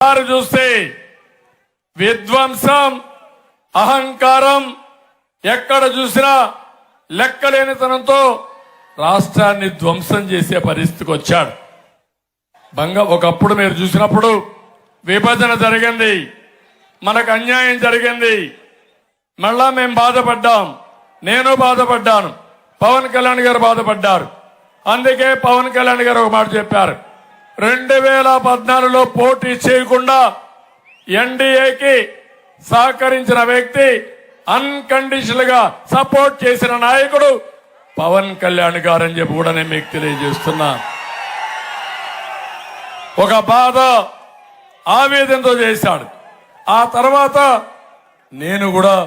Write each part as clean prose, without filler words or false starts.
చూస్తే విధ్వంసం, అహంకారం, ఎక్కడ చూసినా లెక్కలేనితనంతో రాష్ట్రాన్ని ధ్వంసం చేసే పరిస్థితికి వచ్చాడు. ఒకప్పుడు మీరు చూసినప్పుడు విభజన జరిగింది, మనకు అన్యాయం జరిగింది, మళ్ళా మేము బాధపడ్డాం, నేను బాధపడ్డాను, పవన్ కళ్యాణ్ గారు బాధపడ్డారు. అందుకే పవన్ కళ్యాణ్ గారు ఒక మాట చెప్పారు, 2014లో పోటీ చేయకుండా ఎన్డీఏకి సహకరించిన వ్యక్తి, అన్కండిషనల్ గా సపోర్ట్ చేసిన నాయకుడు పవన్ కళ్యాణ్ గారు అని చెప్పి కూడా నేను మీకు తెలియజేస్తున్నా. ఒక బాధ ఆవేదనతో చేశాడు. ఆ తర్వాత నేను కూడా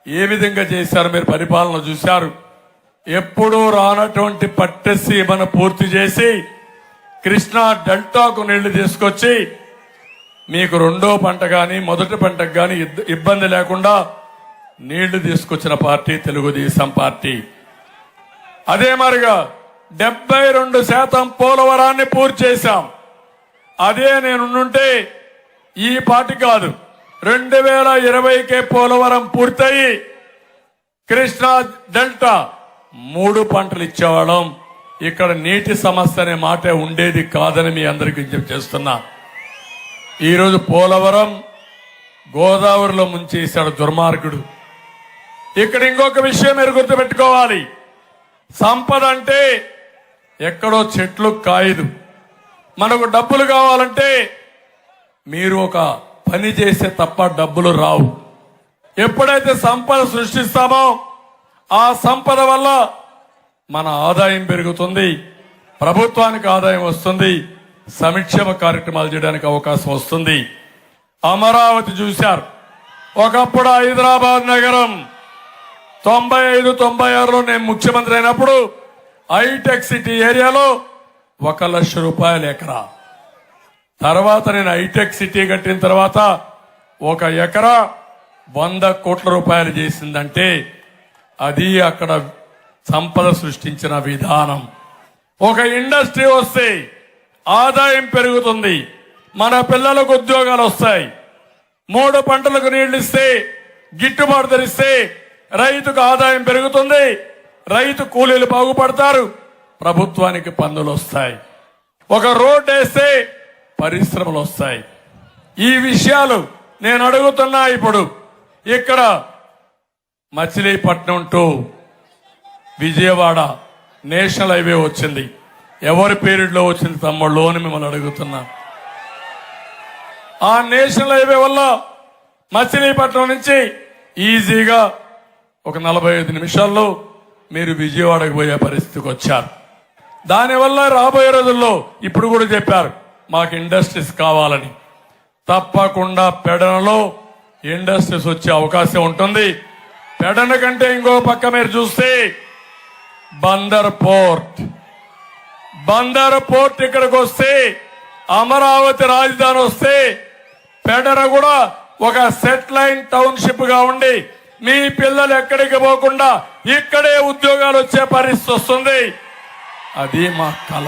ఏ విధంగా చేశారు మీరు పరిపాలన చూశారు. ఎప్పుడూ రానటువంటి పట్టసీమను పూర్తి చేసి కృష్ణా డెల్టాకు నీళ్లు తీసుకొచ్చి మీకు రెండో పంట గాని మొదటి పంటకు గాని ఇబ్బంది లేకుండా నీళ్లు తీసుకొచ్చిన పార్టీ తెలుగుదేశం పార్టీ. అదే మరిగా 72% పోలవరాన్ని పూర్తి చేశాం. అదే నేనుంటే ఈ పార్టీ కాదు, 2020కే పోలవరం పూర్తయి కృష్ణా డెల్టా 3 పంటలు ఇచ్చేవాళ్ళం. ఇక్కడ నీటి సమస్య అనే మాట ఉండేది కాదని మీ అందరికీ విజ్ఞప్తి చేస్తున్నా. ఈరోజు పోలవరం గోదావరిలో ముంచేశాడు దుర్మార్గుడు. ఇక్కడ ఇంకొక విషయం మీరు గుర్తుపెట్టుకోవాలి, సంపద అంటే ఎక్కడో చెట్లు కాయదు. మనకు డబ్బులు కావాలంటే మీరు ఒక పని చేస్తే తప్ప డబ్బులు రావు. ఎప్పుడైతే సంపద సృష్టిస్తామో ఆ సంపద వల్ల మన ఆదాయం పెరుగుతుంది, ప్రభుత్వానికి ఆదాయం వస్తుంది, సంక్షేమ కార్యక్రమాలు చేయడానికి అవకాశం వస్తుంది. అమరావతి చూశారు. ఒకప్పుడు హైదరాబాద్ నగరం 95-96లో నేను ముఖ్యమంత్రి అయినప్పుడు హైటెక్ సిటీ ఏరియాలో 1 లక్ష రూపాయలు ఎకరా. తర్వాత నేను హైటెక్ సిటీ కట్టిన తర్వాత 1 ఎకరా 100 కోట్ల రూపాయలు చేసిందంటే అది అక్కడ సంపద సృష్టించిన విధానం. ఒక ఇండస్ట్రీ వస్తే ఆదాయం పెరుగుతుంది, మన పిల్లలకు ఉద్యోగాలు వస్తాయి, 3 పంటలకు నీళ్లు ఇస్తే గిట్టుబాటు ధరిస్తే రైతుకు ఆదాయం పెరుగుతుంది, రైతు కూలీలు బాగుపడతారు, ప్రభుత్వానికి పన్నులు వస్తాయి, ఒక రోడ్డు వేస్తే పరిశ్రమలు వస్తాయి. ఈ విషయాలు నేను అడుగుతున్నా. ఇప్పుడు ఇక్కడ Machilipatnam to Vijayawada national highway వచ్చింది. ఎవరి పీరియడ్ లో వచ్చింది తమ్ముళ్ళు అని మిమ్మల్ని అడుగుతున్నా. ఆ నేషనల్ హైవే వల్ల మచిలీపట్నం నుంచి ఈజీగా ఒక 45 నిమిషాల్లో మీరు విజయవాడకు పోయే పరిస్థితికి వచ్చారు. దానివల్ల రాబోయే రోజుల్లో ఇప్పుడు కూడా చెప్పారు మాకు ఇండస్ట్రీస్ కావాలని. తప్పకుండా పెడనలో ఇండస్ట్రీస్ వచ్చే అవకాశం ఉంటుంది. పెడన కంటే ఇంకో పక్క మీరు చూస్తే బందర్ పోర్ట్ ఇక్కడికి వస్తే, అమరావతి రాజధాని వస్తే పెడన కూడా ఒక సెటిలైన్ టౌన్షిప్ గా ఉండి మీ పిల్లలు ఎక్కడికి పోకుండా ఇక్కడే ఉద్యోగాలు వచ్చే పరిస్థితి వస్తుంది. అది మా కళ.